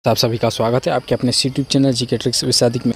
आप सभी का स्वागत है आपके अपने YouTube channel GK tricks with Sadiq में।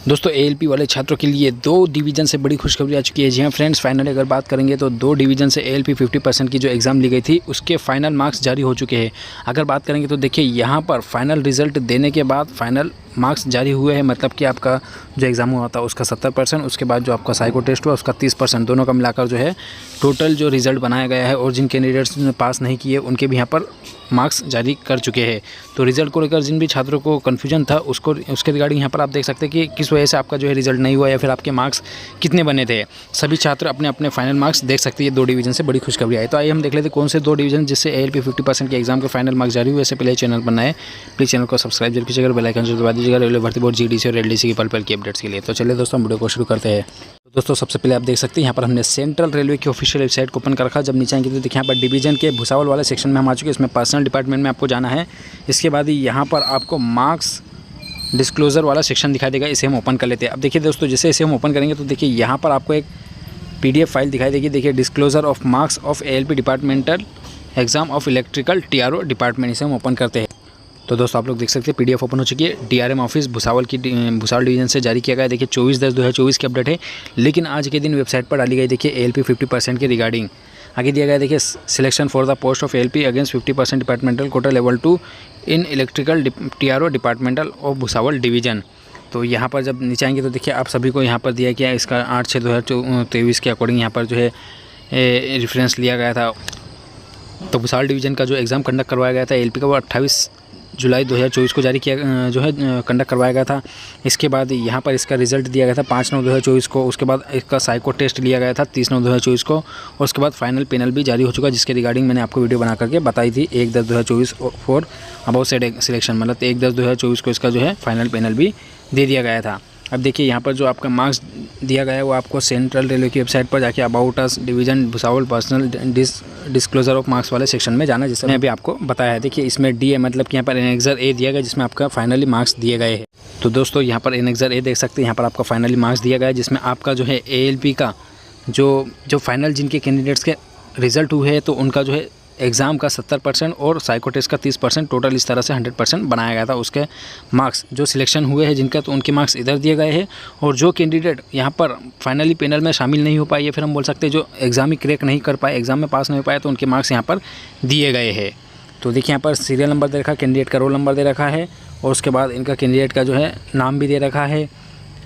दोस्तों एएलपी वाले छात्रों के लिए 2 डिवीज़न से बड़ी खुशखबरी आ चुकी है। जी हाँ फ्रेंड्स, फाइनली अगर बात करेंगे तो 2 डिवीज़न से एएलपी 50% की जो एग्ज़ाम ली गई थी उसके फाइनल मार्क्स जारी हो चुके हैं। अगर बात करेंगे तो देखिए यहाँ पर फाइनल रिजल्ट देने के बाद फाइनल मार्क्स जारी हुए हैं, मतलब कि आपका जो एग्ज़ाम हुआ था उसका 70%, उसके बाद जो आपका साइको टेस्ट हुआ उसका 30%, दोनों का मिलाकर जो है टोटल जो रिज़ल्ट बनाया गया है और जिन कैंडिडेट्स ने पास नहीं किए उनके भी यहाँ पर मार्क्स जारी कर चुके हैं। तो रिज़ल्ट को लेकर जिन भी छात्रों को कन्फ्यूजन था उसके रिगार्डिंग यहाँ पर आप देख सकते हैं कि किस वजह से आपका जो है रिज़ल्ट नहीं हुआ या फिर आपके मार्क्स कितने बने थे। सभी छात्र अपने अपने फाइनल मार्क्स देख सकते हैं। 2 डिवीज़न से बड़ी खुशखबरी आई। तो आइए हम देख लेते हैं कौन से 2 डिवीज़न जिससे एएलपी 50% के एग्जाम के फाइनल मार्क्स जारी हुए। इससे पहले चैनल पर नए प्लीज़ चैनल को सब्सक्राइब जरूर कीजिएगा, बेल आइकन जरूर दबा दीजिएगा रेलवे भर्ती बोर्ड जीडीसी और एलडीसी की पल की अपडेट्स के लिए। तो चलिए दोस्तों वीडियो को शुरू करते हैं। तो दोस्तों सबसे पहले आप देख सकते हैं यहाँ पर हमने सेंट्रल रेलवे की ऑफिशियल वेबसाइट को ओपन कर रखा। जब नीचे आएंगे तो देखिए यहाँ पर डिवीजन के भुसावल वाले सेक्शन में हम आ चुके हैं। इसमें पर्सनल डिपार्टमेंट में आपको जाना है। इसके बाद ही यहाँ पर आपको मार्क्स डिस्क्लोजर वाला सेक्शन दिखाई देगा, इसे हम ओपन कर लेते हैं। अब देखिए दोस्तों जैसे इसे हम ओपन करेंगे तो देखिए यहाँ पर आपको एक PDF फाइल दिखाई देगी। देखिए disclosure of marks of ALP departmental exam of electrical TRO department, इसे हम ओपन करते हैं। तो दोस्तों आप लोग देख सकते हैं PDF ओपन हो चुकी है। DRM ऑफिस भुसावल डिवीजन से जारी किया गया। देखिए 24/10/2024 की अपडेट है, लेकिन आज के दिन वेबसाइट पर डाली गई देखिए एएलपी 50% के रिगार्डिंग आगे दिया गया। देखिए selection for the post of ALP against 50% departmental quota level 2 in electrical TRO departmental of Bhusawal division. तो यहाँ पर जब नीचे आएंगे तो देखिए आप सभी को यहाँ पर दिया गया इसका 8/6/2023 के अकॉर्डिंग यहाँ पर जो है रेफरेंस लिया गया था। तो भुसावल डिवीज़न का जो एग्ज़ाम कंडक्ट करवाया गया था एएलपी का वो 28 जुलाई 2024 को जारी किया जो है कंडक्ट करवाया गया था। इसके बाद यहाँ पर इसका रिजल्ट दिया गया था 5/9/2024 को। उसके बाद इसका साइको टेस्ट लिया गया था 30/9/2024 को और उसके बाद फाइनल पैनल भी जारी हो चुका है, जिसके रिगार्डिंग मैंने आपको वीडियो बना करके बताई थी 1/10/2024 फॉर अबाउट सेट सिलेक्शन, मतलब 1/10/2024 को इसका जो है फाइनल पैनल भी दे दिया गया था। अब देखिए यहाँ पर जो आपका मार्क्स दिया गया है वो आपको सेंट्रल रेलवे की वेबसाइट पर जाके about us division Bhusawal personal disclosure of marks वाले सेक्शन में जाना, जैसे मैं भी आपको बताया है। देखिए इसमें D है, मतलब कि यहाँ पर एनेक्सर A दिया गया जिसमें आपका फाइनली मार्क्स दिए गए हैं। तो दोस्तों यहाँ पर एनेक्सर A देख सकते हैं, यहाँ पर आपका फाइनली मार्क्स दिया गया है जिसमें आपका जो है एएलपी का जो फाइनल जिनके कैंडिडेट्स के रिजल्ट हुए हैं तो उनका जो है एग्ज़ाम का 70% और साइको टेस्ट का 30%, टोटल इस तरह से 100% बनाया गया था। उसके मार्क्स जो सिलेक्शन हुए हैं जिनका, तो उनके मार्क्स इधर दिए गए हैं। और जो कैंडिडेट यहाँ पर फाइनली पैनल में शामिल नहीं हो पाए या फिर हम बोल सकते हैं जो एग्ज़ाम ही क्रैक नहीं कर पाए, एग्ज़ाम में पास नहीं हो पाए, तो उनके मार्क्स यहाँ पर दिए गए हैं। तो देखिए यहाँ पर सीरियल नंबर दे रखा है, कैंडिडेट का रोल नंबर दे रखा है और उसके बाद इनका कैंडिडेट का जो है नाम भी दे रखा है।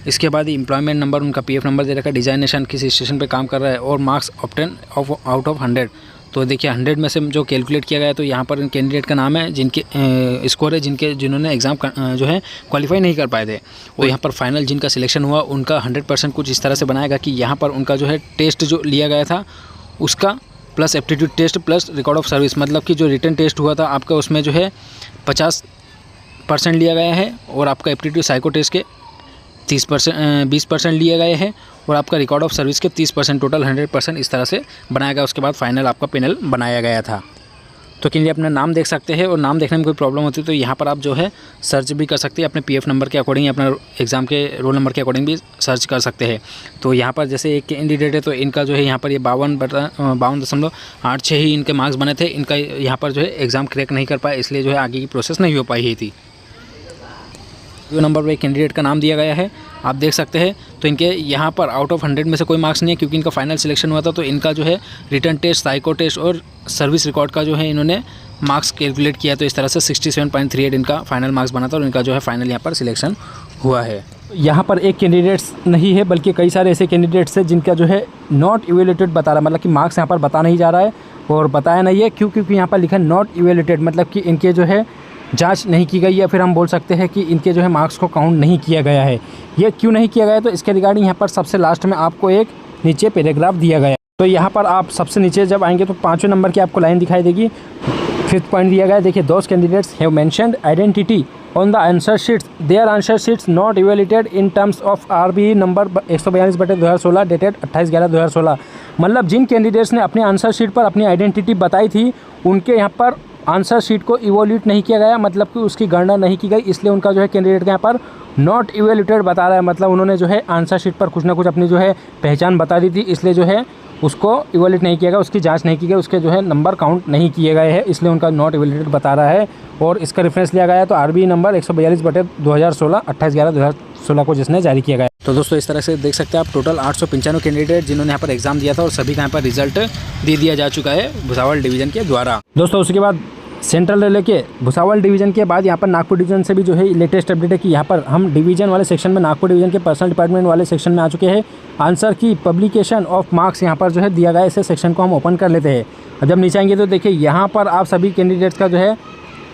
इसके बाद एम्प्लॉयमेंट नंबर, उनका PF नंबर दे रखा है, डिजाइनेशन किस स्टेशन पे काम कर रहा है और मार्क्स ऑब्टेन आउट ऑफ 100। तो देखिए 100 में से जो कैलकुलेट किया गया तो यहाँ पर कैंडिडेट का नाम है जिनके स्कोर है जिन्होंने एग्ज़ाम जो है क्वालिफाई नहीं कर पाए थे। और यहाँ पर फाइनल जिनका सिलेक्शन हुआ उनका 100% कुछ इस तरह से बनाएगा कि यहाँ पर उनका जो है टेस्ट जो लिया गया था उसका plus aptitude test plus record of service, मतलब कि जो रिटन टेस्ट हुआ था आपका उसमें जो है 50% लिया गया है और आपका एप्टीट्यूड साइको टेस्ट के 20% लिए गए हैं और आपका रिकॉर्ड ऑफ सर्विस के 30%, टोटल 100% इस तरह से बनाया गया। उसके बाद फाइनल आपका पैनल बनाया गया था। तो के लिए अपना नाम देख सकते हैं और नाम देखने में कोई प्रॉब्लम होती है तो यहाँ पर आप जो है सर्च भी कर सकते हैं अपने PF नंबर के अकॉर्डिंग, अपने एग्ज़ाम के रोल नंबर के अकॉर्डिंग भी सर्च कर सकते हैं। तो यहाँ पर जैसे एक कैंडिडेट है तो इनका जो है यहाँ पर ये 52.86 ही इनके मार्क्स बने थे। इनका यहाँ पर जो है एग्ज़ाम क्रैक नहीं कर पाए, इसलिए जो है आगे की प्रोसेस नहीं हो पाई ही थी। जो नंबर पर कैंडिडेट का नाम दिया गया है आप देख सकते हैं। तो इनके यहाँ पर आउट ऑफ 100 में से कोई मार्क्स नहीं है क्योंकि इनका फाइनल सिलेक्शन हुआ था। तो इनका जो है रिटर्न टेस्ट, साइको टेस्ट और सर्विस रिकॉर्ड का जो है इन्होंने मार्क्स कैलकुलेट किया, तो इस तरह से 67.38 इनका फाइनल मार्क्स बना था और इनका जो है फाइनल यहाँ पर सिलेक्शन हुआ है। यहाँ पर एक कैंडिडेट्स नहीं है बल्कि कई सारे ऐसे कैंडिडेट्स हैं जिनका जो है नॉट इवेल्युएटेड बता रहा है, मतलब कि मार्क्स यहाँ पर बता नहीं जा रहा है और बताया नहीं है क्योंकि यहाँ पर लिखा है नॉट इवेल्युएटेड, मतलब कि इनके जो है जांच नहीं की गई या फिर हम बोल सकते हैं कि इनके जो है मार्क्स को काउंट नहीं किया गया है। ये क्यों नहीं किया गया है तो इसके रिगार्डिंग यहाँ पर सबसे लास्ट में आपको एक नीचे पैराग्राफ दिया गया है। तो यहाँ पर आप सबसे नीचे जब आएंगे तो 5वें नंबर की आपको लाइन दिखाई देगी। 5th पॉइंट दिया गया है, देखिए those candidates have mentioned identity on the answer sheets, their answer sheets not evaluated in terms of RBE number 142/2016 dated 28/11/2016। मतलब जिन कैंडिडेट्स ने अपने आंसर शीट पर अपनी आइडेंटिटी बताई थी उनके यहाँ पर आंसर शीट को इवोल्यूट नहीं किया गया, मतलब कि उसकी गणना नहीं की गई, इसलिए उनका जो है कैंडिडेट के यहाँ पर नॉट इवेल्यूटेड बता रहा है। मतलब उन्होंने जो है आंसर शीट पर कुछ ना कुछ अपनी जो है पहचान बता दी थी, इसलिए जो है उसको इवैल्यूएट नहीं किया गया, उसकी जांच नहीं की गई, उसके जो है नंबर काउंट नहीं किए गए हैं, इसलिए उनका नॉट इवैल्यूएटेड बता रहा है। और इसका रेफरेंस लिया गया है तो आरबीआई नंबर 142/2016 28/11/2016 को जिसने जारी किया गया। तो दोस्तों इस तरह से देख सकते हैं आप टोटल 895 कैंडिडेट जिन्होंने यहाँ पर एग्जाम दिया था और सभी का यहाँ पर रिजल्ट दे दिया जा चुका है भुसावल डिवीजन के द्वारा। दोस्तों उसके बाद सेंट्रल रेलवे के भुसावल डिवीजन के बाद यहाँ पर नागपुर डिवीजन से भी जो है लेटेस्ट अपडेट है कि यहाँ पर हम डिवीजन वाले सेक्शन में नागपुर डिवीजन के पर्सनल डिपार्टमेंट वाले सेक्शन में आ चुके हैं। आंसर की पब्लिकेशन ऑफ मार्क्स यहाँ पर जो है दिया गया है, इसे सेक्शन को हम ओपन कर लेते हैं। और जब नीचे आएंगे तो देखिए यहाँ पर आप सभी कैंडिडेट्स का जो है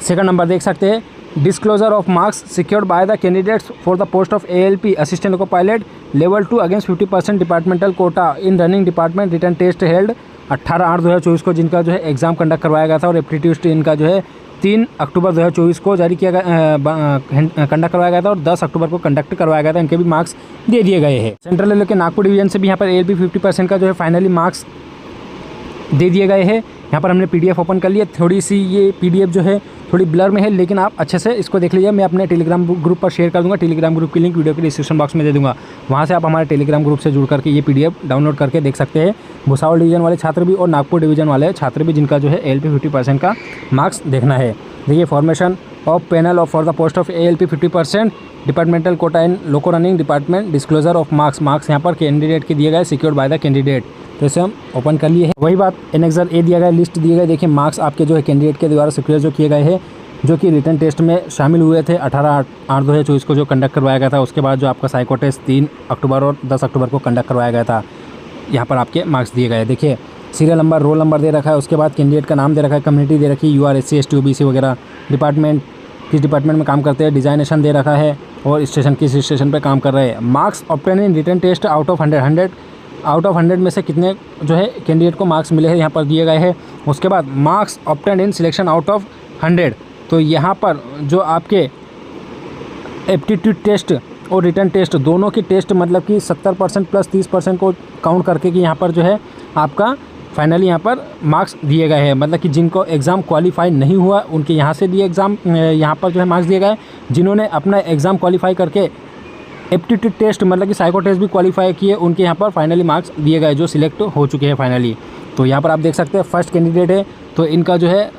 सेकंड नंबर देख सकते हैं। Disclosure of marks secured by the candidates for the post of ALP assistant loco pilot level 2 against 50% departmental quota in running department written test held 18/8/2024 को जिनका जो है एग्जाम कंडक्ट करवाया गया था और एप्टीट्यूड इनका जो है 3 अक्टूबर 2024 को जारी किया गया कंडक्ट करवाया गया था और 10 अक्टूबर को कंडक्ट करवाया गया था। इनके भी मार्क्स दे दिए गए हैं। सेंट्रल रेलवे के नागपुर डिवीजन से भी यहाँ पर ALP 50% का जो है फाइनली मार्क्स दे दिए गए हैं। यहाँ पर हमने PDF ओपन कर लिया। थोड़ी सी ये PDF जो है थोड़ी ब्लर में है, लेकिन आप अच्छे से इसको देख लीजिए। मैं अपने टेलीग्राम ग्रुप पर शेयर कर दूंगा। टेलीग्राम ग्रुप की लिंक वीडियो के डिस्क्रिप्शन बॉक्स में दे दूंगा, वहाँ से आप हमारे टेलीग्राम ग्रुप से जुड़ करके ये PDF डाउनलोड करके देख सकते हैं। भुसावल डिवीजन वाले छात्र भी और नागपुर डिवीजन वाले छात्र भी जिनका जो है ALP 50% का मार्क्स देखना है। देखिए formation of panel of for the post of ALP 50% departmental quota in loco running department disclosure of marks यहाँ पर कैंडिडेट के दिए गए सिक्योर्ड बाय द कैंडिडेट। तो इसे हम ओपन कर लिए हैं। वही बात एनेक्सर A दिया गया, लिस्ट दिए गए। देखिए मार्क्स आपके जो है कैंडिडेट के द्वारा सिक्योर जो किए गए हैं, जो कि रिटर्न टेस्ट में शामिल हुए थे 18/8/2024 को जो कंडक्ट करवाया गया था। उसके बाद जो आपका साइको टेस्ट 3 अक्टूबर और 10 अक्टूबर को कंडक्ट करवाया गया था। यहाँ पर आपके मार्क्स दिए गए। देखिए सीरियल नंबर, रोल नंबर दे रखा है। उसके बाद कैंडिडेट का नाम दे रखा है, कम्युनिटी दे रखी है, UR SC ST OBC वगैरह, डिपार्टमेंट किस डिपार्टमेंट में काम करते हैं, डिजाइनेशन दे रखा है और स्टेशन किस स्टेशन पर काम कर रहे हैं। Marks obtain in written test out of 100 out of 100 में से कितने जो है कैंडिडेट को मार्क्स मिले हैं यहाँ पर दिए गए हैं। उसके बाद marks obtain in selection out of 100, तो यहाँ पर जो आपके एप्टीट्यूड टेस्ट और रिटर्न टेस्ट दोनों के टेस्ट मतलब कि 70% प्लस 30% को काउंट करके कि यहाँ पर जो है आपका फाइनली यहाँ पर मार्क्स दिए गए हैं। मतलब कि जिनको एग्ज़ाम क्वालिफाई नहीं हुआ उनके यहाँ से दिए एग्ज़ाम यहाँ पर जो है मार्क्स दिए गए। जिन्होंने अपना एग्ज़ाम क्वालिफाई करके एप्टीट्यूड टेस्ट मतलब कि साइको टेस्ट भी क्वालिफाई किए उनके यहाँ पर फाइनली मार्क्स दिए गए जो सिलेक्ट हो चुके हैं फाइनली। तो यहाँ पर आप देख सकते हैं फर्स्ट कैंडिडेट है तो इनका जो है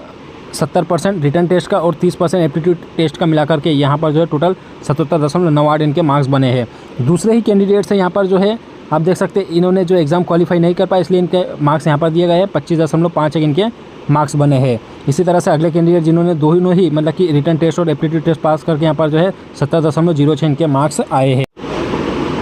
70% रिटर्न टेस्ट का और 30% एप्टीट्यूड टेस्ट का मिलाकर के यहाँ पर जो है टोटल 77.98 इनके मार्क्स बने हैं। दूसरे ही कैंडिडेट्स हैं यहाँ पर जो है आप देख सकते हैं इन्होंने जो एग्ज़ाम क्वालिफाई नहीं कर पाए इसलिए इनके मार्क्स यहाँ पर दिए गए हैं 25.51 इनके मार्क्स बने हैं। इसी तरह से अगले कैंडिडेट जिन्होंने दोनों ही मतलब कि रिटर्न टेस्ट और एप्टीट्यूड टेस्ट पास करके यहाँ पर जो है 70.06 इनके मार्क्स आए हैं।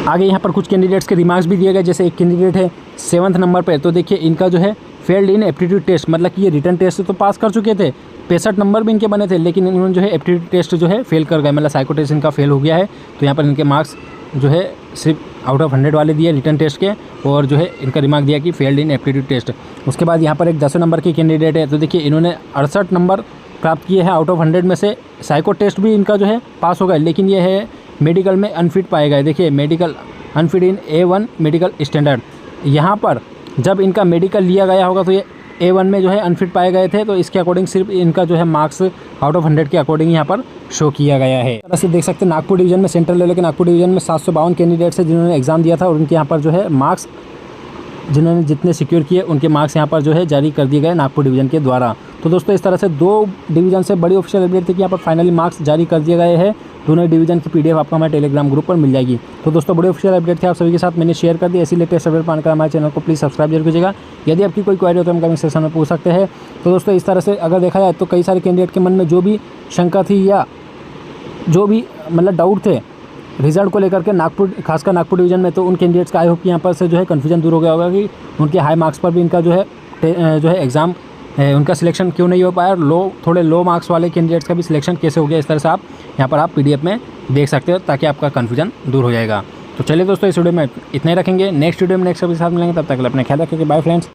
आगे यहाँ पर कुछ कैंडिडेट्स के रिमार्क्स भी दिए गए। जैसे एक कैंडिडेट है 7th नंबर पर, तो देखिए इनका जो है फेल्ड इन एप्टीट्यूड टेस्ट मतलब कि ये रिटर्न टेस्ट तो पास कर चुके थे, 65 नंबर भी इनके बने थे, लेकिन इन्होंने जो है एप्टीट्यूड टेस्ट जो है फेल कर गए मतलब साइको टेस्ट इनका फेल हो गया है। तो यहाँ पर इनके मार्क्स जो है सिर्फ आउट ऑफ 100 वाले दिए रिटर्न टेस्ट के और जो है इनका रिमार्क दिया कि फेल्ड इन एप्टीट्यूड टेस्ट। उसके बाद यहाँ पर एक 10वें नंबर की कैंडिडेट है, तो देखिए इन्होंने 68 नंबर प्राप्त किए हैं आउट ऑफ 100 में से। साइको टेस्ट भी इनका जो है पास हो गए, लेकिन ये है मेडिकल में अनफिट पाए गए। देखिए मेडिकल अनफिट इन A1 मेडिकल स्टैंडर्ड, यहाँ पर जब इनका मेडिकल लिया गया होगा तो ये A1 में जो है अनफिट पाए गए थे, तो इसके अकॉर्डिंग सिर्फ इनका जो है मार्क्स आउट ऑफ 100 के अकॉर्डिंग यहाँ पर शो किया गया है। तरह से देख सकते हैं नागपुर डिवीजन में सेंट्रल रेलवे के नागपुर डिवीजन में 752 कैंडिडेट्स हैं जिन्होंने एग्जाम दिया था और उनके यहाँ पर जो है मार्क्स जिन्होंने जितने सिक्योर किए उनके मार्क्स यहाँ पर जो है जारी कर दिए गए नागपुर डिवीजन के द्वारा। तो दोस्तों इस तरह से 2 डिवीजन से बड़ी ऑफिशियल अपडेट थी कि यहाँ पर फाइनली मार्क्स जारी कर दिए गए हैं। दोनों डिवीजन की PDF आपको हमारे टेलीग्राम ग्रुप पर मिल जाएगी। तो दोस्तों बड़ी ऑफिशियल अपडेट थी आप सभी के साथ मैंने शेयर कर दी। ऐसी लेटेस्ट अपडेट पाने का हमारे चैनल को प्लीज़ सब्सक्राइब जरूर कीजिएगा। यदि आपकी कोई क्वेरी हो तो हम कमेंट सेक्शन में पूछ सकते हैं। तो दोस्तों इस तरह से अगर देखा जाए तो कई सारे कैंडिडेट के मन में जो भी शंका थी या जो भी मतलब डाउट थे रिजल्ट को लेकर के नागपुर खासकर नागपुर डिवीजन में, तो उन कैंडिडेट्स का आई होप कि यहाँ पर से जो है कन्फ्यूजन दूर हो गया होगा कि उनके हाई मार्क्स पर भी इनका जो है एग्ज़ाम उनका सिलेक्शन क्यों नहीं हो पाया और थोड़े लो मार्क्स वाले कैंडिडेट्स का भी सिलेक्शन कैसे हो गया। इस तरह से आप यहाँ पर आप PDF में देख सकते हो ताकि आपका कन्फ्यूजन दूर हो जाएगा। तो चलिए दोस्तों इस वीडियो में इतना ही रखेंगे। नेक्स्ट वीडियो में नेक्स्ट के साथ मिलेंगे, तब तक अपने ख्याल रखेंगे। Bye friends.